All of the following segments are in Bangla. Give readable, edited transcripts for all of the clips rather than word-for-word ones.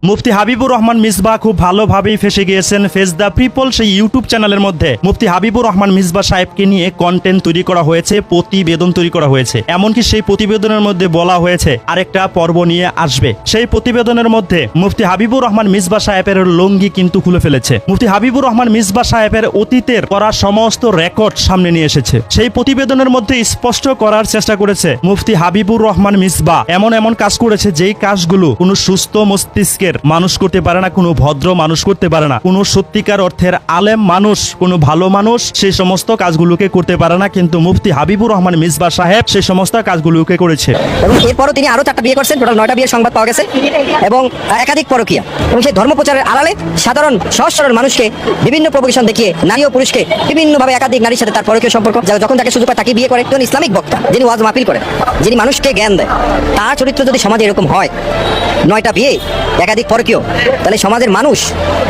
মুফতি হাবিবুর রহমান মিসবাহ খুব ভালোভাবেই ফেসে গিয়েছেন ফেস দ্য পিপল সেই ইউটিউব চ্যানেলের মধ্যে। মুফতি হাবিবুর রহমান মিসবাহ সাহেবকে নিয়ে কন্টেন্ট তৈরি করা হয়েছে, প্রতিবেদন তৈরি করা হয়েছে। এমনকি সেই প্রতিবেদনের মধ্যে বলা হয়েছে আরেকটা পর্ব নিয়ে আসবে। সেই প্রতিবেদনের মধ্যে মুফতি হাবিবুর রহমান মিসবাহ সাহেবের লুঙ্গি কিন্তু খুলে ফেলেছে। মুফতি হাবিবুর রহমান মিসবাহ সাহেবের অতীতের করা সমস্ত রেকর্ড সামনে নিয়ে এসেছে। সেই প্রতিবেদনের মধ্যে স্পষ্ট করার চেষ্টা করেছে মুফতি হাবিবুর রহমান মিসবাহ এমন এমন কাজ করেছে যেই কাজগুলো কোনো সুস্থ মস্তিষ্কের মানুষ করতে পারে না, কোনো ভদ্র মানুষ করতে পারে না, কোনো সত্যিকার অর্থের আলেম মানুষ, কোনো ভালো মানুষ সেই সমস্ত কাজগুলোকে করতে পারে না, কিন্তু মুফতি হাবিবুর রহমান মিসবাহ সাহেব সেই সমস্ত কাজগুলোকে করেছে। এবং এরপরও তিনি আরো 4টা বিয়ে করছেন, টোটাল 9টা বিয়ের সংবাদ পাওয়া গেছে, এবং একাধিক পরকীয়া। এবং সেই ধর্ম প্রচারের আড়ালে সাধারণ সহজ সরল মানুষকে বিভিন্ন প্রভোকেশন দেখিয়ে নারী ও পুরুষকে বিভিন্নভাবে একাধিক নারীর সাথে তার পরকীয় সম্পর্ক, যখন তাকে সুযোগ পায় তাকে বিয়ে করে। একজন ইসলামিক বক্তা যিনি ওয়াজ মাহফিল করেন, যিনি মানুষকে জ্ঞান দেয়, তার চরিত্র যদি সমাজে এরকম হয়, 9টা বিয়ে একাধিক পরকীয়, তাহলে সমাজের মানুষ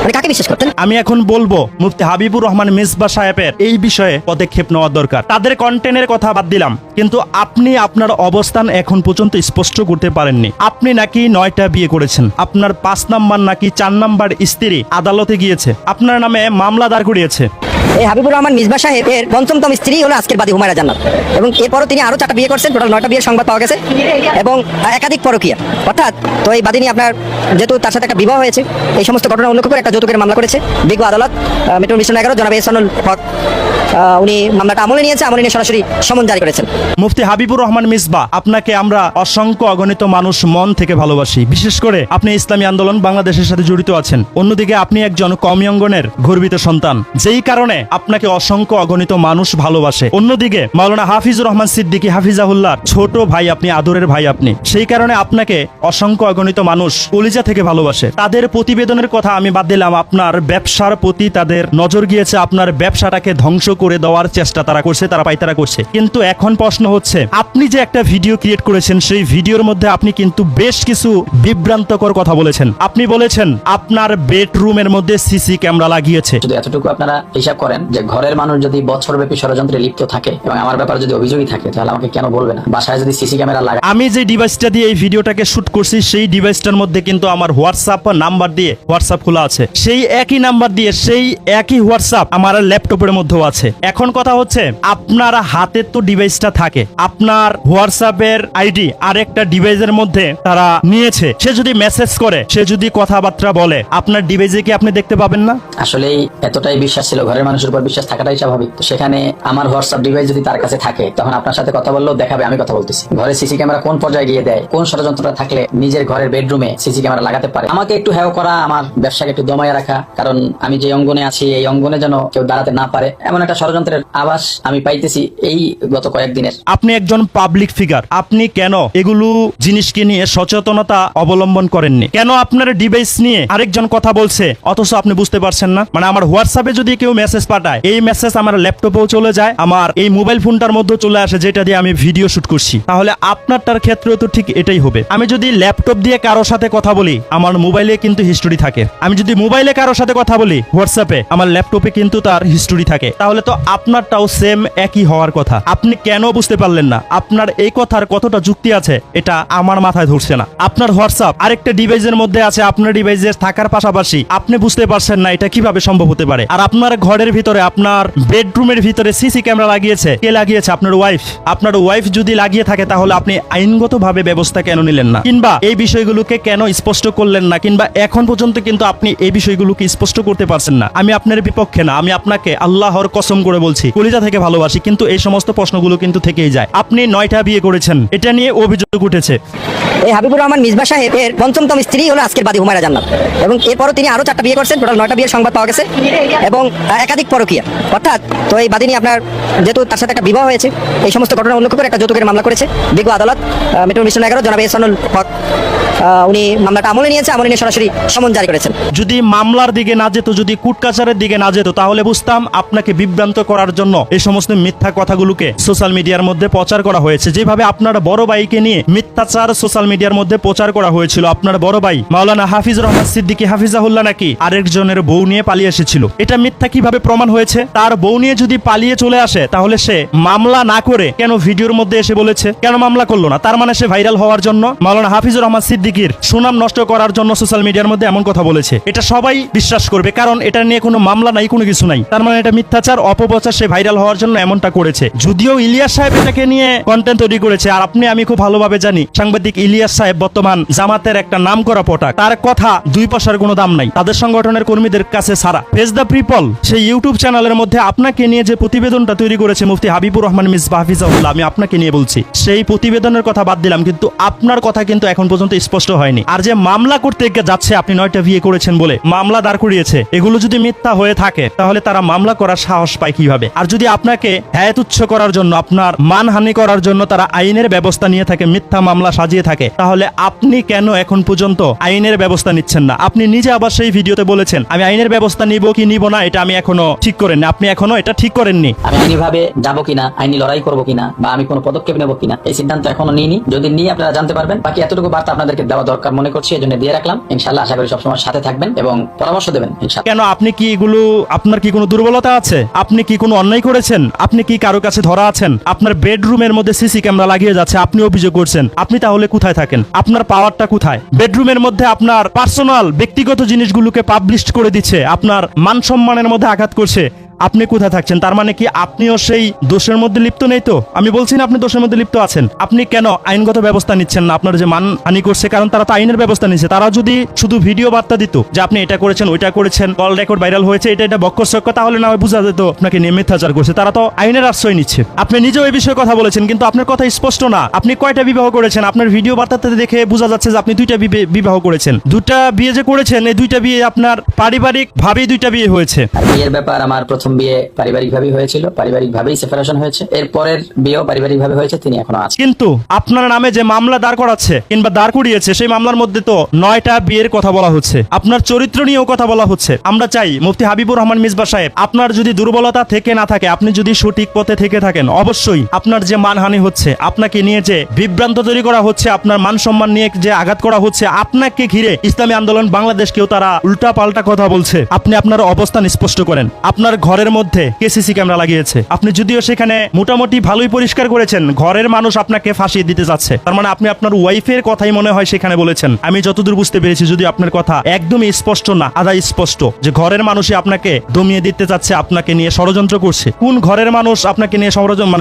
মানে কাকে বিশ্বাস করতেন? আমি এখন বলবো মুফতি হাবিবুর রহমান মিসবাহ সাহেবের এই বিষয়ে পদক্ষেপ নেওয়া দরকার। তাদের কন্টেন্টের কথা বাদ দিলাম, কিন্তু আপনি আপনার অবস্থান এখন পর্যন্ত স্পষ্ট করতে পারেননি। আপনি নাকি 9টা বিয়ে করেছেন, আপনার 5 নাম্বার নাকি 4 নাম্বার স্ত্রী আদালতে গিয়েছে, আপনার নামে মামলা দাঁড় করিয়েছে। এই হাবিবুর রহমান মিসবাহ সাহেবের 5ম স্ত্রী হলো আজকের বাদী হুমায়রা জান্নাত। এবং এরপরও তিনি আরো 4টা বিয়ে করছেন, টোটাল 9টা বিয়ের সংবাদ পাওয়া গেছে, এবং একাধিক পরকীয়া। অর্থাৎ তো এই বাদিনী আপনার যেহেতু তার সাথে একটা বিবাহ হয়েছে, এই সমস্ত ঘটনা উল্লেখ করে একটা যৌতুকের মামলা করেছে বিজ্ঞ আদালত মেট্রো মিশন 11 জনাব এহসানুল হক। উনি মামলাটা আমলে নিয়েছে, আমলে নিয়ে সরাসরি সমন জারি করেছেন। মুফতি হাবিবুর রহমান মিসবাহ, আপনাকে আমরা অসংখ্য অগণিত মানুষ মন থেকে ভালোবাসি। বিশেষ করে আপনি ইসলামী আন্দোলন বাংলাদেশের সাথে জড়িত আছেন, অন্যদিকে আপনি একজন কওমি অঙ্গনের গর্বিত সন্তান, যেই কারণে আপনাকে অসংখ্য অগণিত মানুষ ভালোবাসে। অন্যদিকে মাওলানা হাফিজুর রহমান সিদ্দিকী হাফিজাহুল্লাহর ছোট ভাই আপনি, আদরের ভাই আপনি, সেই কারণে আপনাকে অসংখ্য অগণিত মানুষ কলিজা থেকে ভালোবাসে। তাদের প্রতিবেদনের কথা আমি বাদ দিলাম, আপনার ব্যবসার প্রতি তাদের নজর গিয়েছে, আপনার ব্যবসাটাকে ধ্বংস করে দেওয়ার চেষ্টা তারা করছে, তারা পাইতারা করছে। কিন্তু এখন প্রশ্ন হচ্ছে, আপনি যে একটা ভিডিও ক্রিয়েট করেছেন, সেই ভিডিওর মধ্যে আপনি কিন্তু বেশ কিছু বিভ্রান্তকর কথা বলেছেন। আপনি বলেছেন আপনার বেডরুমের মধ্যে সিসি ক্যামেরা লাগিয়েছে। শুধু এতটুকু আপনারা হিসাব করেন যে ঘরের মানুষ যদি বছরব্যাপী ষড়যন্ত্রে লিপ্ত থাকে এবং আমার ব্যাপারে যদি অভিযোগই থাকে, তাহলে আমাকে কেন বলবে না? বাসায় যদি সিসি ক্যামেরা লাগায়, আমি যে ডিভাইসটা দিয়ে এই ভিডিওটাকে শুট করছি, সেই ডিভাইসটার মধ্যে কিন্তু আমার হোয়াটসঅ্যাপ নাম্বার দিয়ে হোয়াটসঅ্যাপ খোলা আছে, সেই একই নাম্বার দিয়ে সেই একই হোয়াটসঅ্যাপ আমার ল্যাপটপের মধ্যেও আছে। এখন কথা হচ্ছে, আপনার হাতে তো ডিভাইসটা থাকে, আপনার হোয়াটসঅ্যাপের আইডি আরেকটা ডিভাইসের মধ্যে তারা নিয়েছে। সে যদি মেসেজ করে, সে যদি কথাবার্তা বলে, আপনার ডিভাইসে কি আপনি দেখতে পাবেন না? আসলেই এতটাই বিশ্বাস ছিল, ঘরের মানুষের উপর বিশ্বাস থাকাটাই স্বাভাবিক। তো সেখানে আমার হোয়াটসঅ্যাপ ডিভাইস যদি তার কাছে থাকে, তখন আপনার সাথে কথা বললেও দেখাবে আমি কথা বলতেছি। ঘরে সিসি ক্যামেরা কোন পর্যায়ে গিয়ে দেয়, কোন ষড়যন্ত্রটা থাকলে নিজের ঘরের বেডরুমে সিসি ক্যামেরা লাগাতে পারে? আমাকে একটু হেয় করা, আমার ব্যবসাকে একটু দমায় রাখা, কারণ আমি যে অঙ্গনে আছি এই অঙ্গনে যেন কেউ দাঁড়াতে না পারে, এমন একটা ষড়যন্ত্রের আভাস আমি পাইতেছি এই গত কয়েকদিনের। আপনি একজন পাবলিক ফিগার, আপনি কেন এগুলো জিনিসকে নিয়ে সচেতনতা অবলম্বন করেননি? কেন আপনার ডিভাইস নিয়ে আরেকজন কথা বলছে অথচ আপনি বুঝতে পারছেন না? মানে আমার হোয়াটসঅ্যাপে যদি কেউ মেসেজ পাঠায়, এই মেসেজ আমার ল্যাপটপেও চলে যায়, আমার এই মোবাইল ফোনটার মধ্যে চলে আসে, যেটা দিয়ে আমি ভিডিও শুট করছি। তাহলে আপনারটার ক্ষেত্রেও তো ঠিক এটাই হবে। আমি যদি ল্যাপটপ দিয়ে কারোর সাথে কথা বলি, আমার মোবাইলে কিন্তু হিস্টোরি থাকে। আমি যদি মোবাইলে কারোর সাথে কথা বলি হোয়াটসঅ্যাপে, আমার ল্যাপটপে কিন্তু তার হিস্টোরি থাকে। তাহলে তো আপনারটাও সেম একই হওয়ার কথা। আপনি কেন বুঝতে পারলেন না? আপনার এই কথার কতটা যুক্তি আছে এটা আমার মাথায় ধরছে না। আপনার হোয়াটসঅ্যাপ আরেকটা ডিভাইসের মধ্যে আছে, আপনার ডিভাইসে থাকার পাশাপাশি আপনি বুঝতে পারছেন না এটা কিভাবে সম্ভব হতে পারে। আর আপনার ঘরের ভিতরে, আপনার বেডরুমের ভিতরে সিসি ক্যামেরা লাগিয়েছে, কে লাগিয়েছে? আপনার ওয়াইফ। আপনার ওয়াইফ যদি লাগিয়ে থাকে, তাহলে আপনি আইনগতভাবে ব্যবস্থা কেন নিলেন না, কিংবা এই বিষয়গুলোকে কেন স্পষ্ট করলেন না, কিংবা এখন পর্যন্ত কিন্তু আপনি এই বিষয়গুলোকে স্পষ্ট করতে পারছেন না? আমি আপনার বিপক্ষে না, আমি আপনাকে আল্লাহর কসম করে বলছি, কলিজা থেকে ভালোবাসি, কিন্তু এই সমস্ত প্রশ্নগুলো কিন্তু থেকেই যায়। আপনি 9টা বিয়ে করেছেন, এটা নিয়ে অভিযোগ উঠেছে। এই হাবিবুর রহমান মিসবাহ সাহেবের 5ম স্ত্রী হলো আজকের বাদী হুমায়রা জান্নাত। এবং এরপরও তিনি আরো 4টা বিয়ে করছেন, টোটাল 9টা বিয়ের সংবাদ পাওয়া গেছে, এবং একাধিক পরকীয়া। অর্থাৎ তো এই বাদিনী আপনার যেহেতু তার সাথে একটা বিবাহ হয়েছে, এই সমস্ত ঘটনা উল্লেখ করে একটা যৌতুকের মামলা করেছে বিজ্ঞ আদালত মেট্রো মিশন 11 জনাব এহসানুল হক। উনি মামলাটা আমলে নিয়েছে, আমলে নিয়ে সরাসরি সমন জারি করেছেন। যদি মামলার দিকে না যেত, যদি কুটকাচারের দিকে না যেত, তাহলে বুঝতাম আপনাকে বিভ্রান্ত করার জন্য এই সমস্ত মিথ্যা কথাগুলোকে সোশ্যাল মিডিয়ার মধ্যে প্রচার করা হয়েছে। যেভাবে আপনার বড় ভাইকে নিয়ে মিথ্যাচার সোশ্যাল মিডিয়ার মধ্যে প্রচার করা হয়েছিল, আপনার বড় ভাই মাওলানা হাফিজুর রহমান সিদ্দিকী হাফিজাহুল্লাহ নাকি আরেকজনের বউ নিয়ে পালিয়ে এসেছিল, এটা মিথ্যা কিভাবে প্রমাণ হয়েছে। তার বউ নিয়ে যদি পালিয়ে চলে আসে তাহলে সে মামলা না করে কেন ভিডিওর মধ্যে এসে বলেছে, কেন মামলা করলো না? তার মানে সে ভাইরাল হওয়ার জন্য, মাওলানা হাফিজুর রহমান সিদ্দিকীর সুনাম নষ্ট করার জন্য সোশ্যাল মিডিয়ার মধ্যে এমন কথা বলেছে। এটা সবাই বিশ্বাস করবে, কারণ এটা নিয়ে কোনো মামলা নাই, কোনো কিছু নাই। তার মানে এটা মিথ্যাচার, অপপ্রচার, সে ভাইরাল হওয়ার জন্য এমনটা করেছে। যদিও ইলিয়াস সাহেব এটাকে নিয়ে কন্টেন্ট তৈরি করেছে, আর আমি খুব ভালোভাবে জানি সাংবাদিক ইলিয়াস সাহেব বর্তমান জামাতের একটা নাম করা পটাক। তার কথা দুই পয়সার কোনো দাম নাই তাদের সংগঠনের কর্মীদের কাছে ছাড়া। ফেস দ্য পিপল সেই ইউটিউব চ্যানেলের মধ্যে আপনাকে নিয়ে যে প্রতিবেদনটা তৈরি করেছে মুফতি হাবিবুর রহমান মিসবাহ হাফিজাহুল্লাহ, আমি আপনাকে নিয়ে বলছি, সেই প্রতিবেদনের কথা বাদ দিলাম, কিন্তু আপনার কথা কিন্তু এখন পর্যন্ত স্পষ্ট হয়নি। আর যে মামলা করতে যাচ্ছে আপনি 9টা বিয়ে করেছেন বলে মামলা দাঁড় করিয়েছে, এগুলো যদি মিথ্যা হয়ে থাকে তাহলে তারা মামলা করার সাহস পায় কিভাবে? আর যদি আপনাকে তুচ্ছ করার জন্য, আপনার মানহানি করার জন্য তারা আইনের ব্যবস্থা নিয়ে থাকে, মিথ্যা মামলা সাজিয়ে থাকে, তাহলে আপনি কেন এখন পর্যন্ত আইনের ব্যবস্থা নিচ্ছেন না? আপনি নিজে আবার সেই ভিডিওতে বলেছেন আমি আইনের ব্যবস্থা নিব কি নিব না এটা আমি এখনো ঠিক করেননি। আপনি এখনো এটা ঠিক করেননি। আমি আইনি ভাবে যাবো কিনা, আইনি লড়াই করবো কিনা, বা আমি কোনো পদক্ষেপ নেবো কিনা, এই সিদ্ধান্ত এখনো নিইনি। যদি নিয়ে আপনারা জানতে পারবেন। বাকি এতটুকু বার্তা আপনাদেরকে দেওয়া দরকার মনে করছি, এই জন্য দিয়ে রাখলাম। ইনশাআল্লাহ আশা করি সবসময় সাথে থাকবেন এবং পরামর্শ দেবেন ইনশাআল্লাহ। কেন আপনি কি এগুলো, আপনার কি কোনো দুর্বলতা আছে? আপনি কি কোনো অন্যায় করেছেন? আপনি কি কারো কাছে ধরা আছেন? আপনার বেডরুমের মধ্যে সিসি ক্যামেরা লাগিয়ে যাচ্ছে, আপনি অভিযোগ করছেন, আপনি তাহলে কোথায় থাকেন? আপনার পাওয়ারটা কোথায়? বেডরুমের মধ্যে আপনার পার্সোনাল ব্যক্তিগত জিনিসগুলোকে পাবলিশ করে দিচ্ছে, আপনার মান সম্মানের মধ্যে আঘাত করছে, আপনি কোথায় থাকছেন? তার মানে কি আপনিও সেই দোষের মধ্যে লিপ্ত নেই তো? আমি বলছি না আপনি দোষের মধ্যে লিপ্ত আছেন। আপনি কেন আইনগত ব্যবস্থা নিচ্ছেন না? আপনার যে মানহানি করছে, কারণ তারা তো আইনের ব্যবস্থা নিচ্ছে। তারা যদি শুধু ভিডিও বার্তা দিত যে আপনি এটা করেছেন, ওইটা করেছেন, কল রেকর্ড ভাইরাল হয়েছে, এটা বক্কর, তাহলে না বোঝা যেত আপনাকে নিয়ে মিথ্যাচার করছে। তারা তো আইনের আশ্রয় নিচ্ছে। আপনি নিজেও এই বিষয়ে কথা বলেছেন, কিন্তু আপনার কথা স্পষ্ট না। আপনি কয়টা বিবাহ করেছেন? আপনার ভিডিও বার্তাতে দেখে বোঝা যাচ্ছে যে আপনি 2টা বিবাহ করেছেন। 2টা বিয়ে যে করেছেন, এই 2টা বিয়ে আপনার পারিবারিক ভাবেই 2টা বিয়ে হয়েছে। আর বিয়ের ব্যাপার, আমার প্রথম বিয়ে পারিবারিক ভাবেই হয়েছিল, পারিবারিক ভাবেই সেপারেশন হয়েছে। এর পরের বিয়েও পারিবারিক ভাবে হয়েছে, তিনি এখনো আছেন। কিন্তু আপনার নামে যে মামলা দাঁড় করাচ্ছে কিংবা দাঁড় করিয়েছে, সেই মামলার মধ্যে তো 9টা বিয়ের কথা বলা হচ্ছে, আপনার চরিত্র নিয়েও কথা বলা হচ্ছে। আমরা চাই মুফতি হাবিবুর রহমান মিসবাহ সাহেব, আপনার যদি দুর্বলতা থেকে না থাকে, আপনি যদি সঠিক পথে থেকে থাকেন, অবশ্যই আপনার যে মানহানি হচ্ছে, আপনাকে নিয়ে যে বিভ্রান্ত তৈরি করা হচ্ছে, আপনার মান সম্মান নিয়ে যে আঘাত করা হচ্ছে, আপনাকে ঘিরে ইসলামী আন্দোলন বাংলাদেশকেও তারা উল্টা পাল্টা কথা বলছে, আপনি আপনার অবস্থান স্পষ্ট করেন। আপনার ঘরের মধ্যে সিসি ক্যামেরা লাগিয়েছে, আপনি যদিও সেখানে মোটামুটি ভালোই পরিষ্কার করেছেন, ঘরের মানুষ আপনাকে ফাঁসিয়ে দিতে যাচ্ছে। তার মানে আপনি আপনার ওয়াইফের কথাই মনে হয় সেখানে বলেছেন। আমি যতদূর বুঝতে পেরেছি, যদি আপনার কথা একদমই স্পষ্ট না, আধা স্পষ্ট, যে ঘরের মানুষই আপনাকে দমিয়ে দিতে যাচ্ছে, আপনাকে নিয়ে ষড়যন্ত্র করছে। কোন ঘরের মানুষ আপনাকে নিয়ে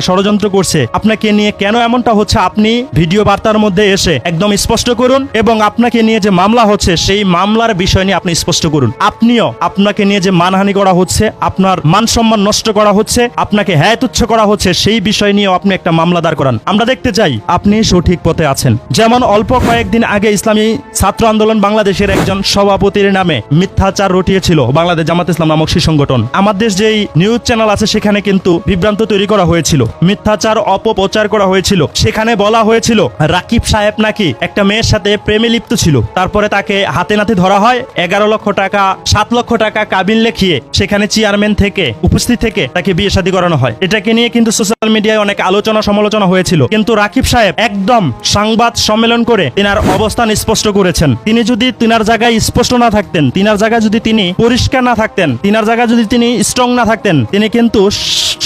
ষড়যন্ত্র করছে, আপনাকে নিয়ে কেন এমনটা হচ্ছে, আপনি ভিডিও বার্তার মধ্যে এসে একদম স্পষ্ট করুন, এবং আপনাকে নিয়ে যে মামলা হচ্ছে সেই মামলার বিষয় নিয়ে আপনি স্পষ্ট করুন। আপনিও আপনাকে নিয়ে যে মানহানি করা হচ্ছে, আপনার মান সম্মান নষ্ট করা হচ্ছে, আপনাকে তুচ্ছ করা হচ্ছে, সেই বিষয় নিয়েও আপনি একটা মামলা দাঁড় করান। আমরা দেখতে চাই আপনি সঠিক পথে আছেন। যেমন অল্প কয়েকদিন আগে ইসলামী ছাত্র আন্দোলন বাংলাদেশের একজন সভাপতির নামে মিথ্যাচার রটিয়েছিল বাংলাদেশ জামাত ইসলাম নামক সেই সংগঠন। আমাদের যেই নিউজ চ্যানেল আছে সেখানে কিন্তু বিভ্রান্ত তৈরি করা হয়েছিল, মিথ্যাচার অপপ্রচার করা হয়েছিল। সেখানে বলা হয়েছিল রাকিব সাহেব নাকি একটা মেয়ের সাথে প্রেমে লিপ্ত ছিল, তারপরে তাকে হাতে নাতে ধরা হয়, 11 লক্ষ টাকা 7 লক্ষ টাকা কাবিন লেখিয়ে সেখানে চেয়ারম্যান থেকে উপস্থিত থেকে তাকে বিয়ে শাদী করানো হয়। এটাকে নিয়ে কিন্তু সোশ্যাল মিডিয়ায় অনেক আলোচনা সমালোচনা হয়েছিল, কিন্তু রাকিব সাহেব একদম সংবাদ সম্মেলন করে তিনার অবস্থান স্পষ্ট করেছেন। তিনি যদি তিনার জায়গায় স্পষ্ট না থাকতেন, তিনার জায়গায় যদি তিনি পরিষ্কার না থাকতেন, তিনার জায়গায় যদি তিনি স্ট্রং না থাকতেন, তিনি কিন্তু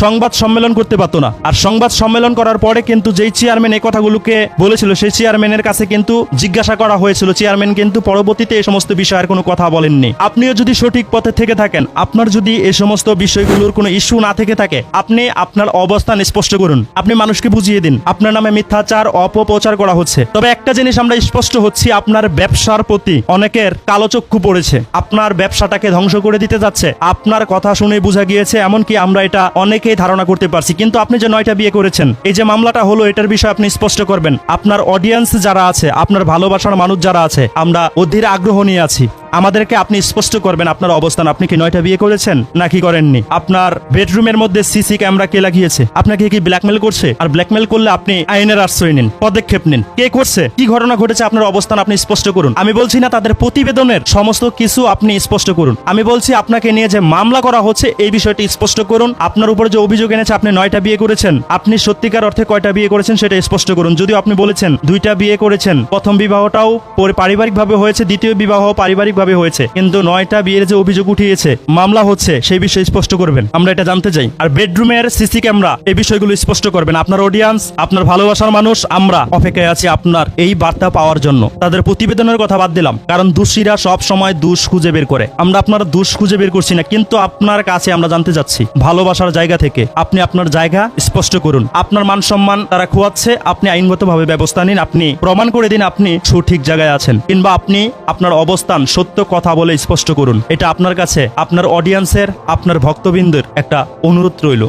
সংবাদ সম্মেলন করতে পারতো না। আর সংবাদ সম্মেলন করার পরে কিন্তু যেই চেয়ারম্যান এই কথাগুলোকে বলেছিল, সেই চেয়ারম্যানের কাছে কিন্তু জিজ্ঞাসা করা হয়েছিল, চেয়ারম্যান কিন্তু পরবর্তীতে এই সমস্ত বিষয়ের কোনো কথা বলেননি। আপনিও যদি সঠিক পথে থেকে থাকেন, আপনার যদি এই সমস্ত বিষয়গুলোর কোনো ইস্যু না থেকে থাকে, আপনি আপনার অবস্থান স্পষ্ট করুন, আপনি মানুষকে বুঝিয়ে দিন আপনার নামে মিথ্যাচার অপপ্রচার করা হচ্ছে। তবে একটা জিনিস আমরা স্পষ্ট হচ্ছি, আপনার ব্যবসার প্রতি অনেকের কালো চক্ষু পড়েছে, আপনার ব্যবসাটাকে ধ্বংস করে দিতে যাচ্ছে। আপনার কথা শুনে বোঝা গিয়েছে, এমনকি আমরা এটা অনেকেই ধারণা করতে পারছি। কিন্তু আপনি যে 9টা বিয়ে করেছেন, এই যে মামলাটা হলো, এটার বিষয়ে আপনি স্পষ্ট করবেন। আপনার অডিয়েন্স যারা আছে, আপনার ভালোবাসার মানুষ যারা আছে, আমরা অধীর আগ্রহ নিয়ে আছি। আমাদেরকে আপনি স্পষ্ট করবেন আপনার অবস্থান। আপনি কি 9টা বিয়ে করেছেন নাকি করেননি? আপনার বেডরুমের মধ্যে সিসি ক্যামেরা কে লাগিয়েছে? আপনাকে কি ব্ল্যাকমেল করছে? আর ব্ল্যাকমেল করলে আপনি আইনের আশ্রয় নিন, পদক্ষেপ নিন। কে করছে, কি ঘটনা ঘটেছে, আপনার অবস্থান আপনি স্পষ্ট করুন। আমি বলছি না তাদের প্রতিবেদনের সমস্ত কিছু আপনি স্পষ্ট করুন, আমি বলছি আপনাকে নিয়ে যে মামলা করা হচ্ছে এই বিষয়টি স্পষ্ট করুন। আপনার উপর যে অভিযোগ এনেছে আপনি 9টা বিয়ে করেছেন, আপনি সত্যিকার অর্থে কয়টা বিয়ে করেছেন সেটা স্পষ্ট করুন। যদিও আপনি বলেছেন 2টা বিয়ে করেছেন, প্রথম বিবাহটাও পারিবারিক ভাবে হয়েছে, দ্বিতীয় বিবাহ পারিবারিক সঠিকভাবে হয়েছে, কিন্তু 9টা বিয়ের যে অভিযোগ উঠিয়েছে, মামলা হচ্ছে, সেই বিষয়ে স্পষ্ট করবেন, আমরা এটা জানতে চাই। আর বেডরুমের সিসি ক্যামেরা, এই বিষয়গুলো স্পষ্ট করবেন। আপনার অডিয়েন্স, আপনার ভালোবাসার মানুষ, আমরা অপেক্ষায় আছি আপনার এই বার্তা পাওয়ার জন্য। তাদের প্রতিবেদনের কথা বাদ দিলাম, কারণ দোষীরা সব সময় দোষ খুঁজে বের করে, আমরা আপনার দোষ খুঁজে বের করছি না, কিন্তু আপনার কাছে আমরা জানতে চাচ্ছি ভালোবাসার জায়গা থেকে আপনি আপনার জায়গা স্পষ্ট করুন। আপনার মান সম্মান তারা খোয়াচ্ছে, আপনি আইনগতভাবে ব্যবস্থা নিন, আপনি প্রমাণ করে দিন আপনি সঠিক জায়গায় আছেন, কিংবা আপনি আপনার অবস্থান সত্য কথা বলে স্পষ্ট করুন। এটা আপনার কাছে, আপনার অডিয়েন্সের, আপনার ভক্তবৃন্দের একটা অনুরোধ রইল।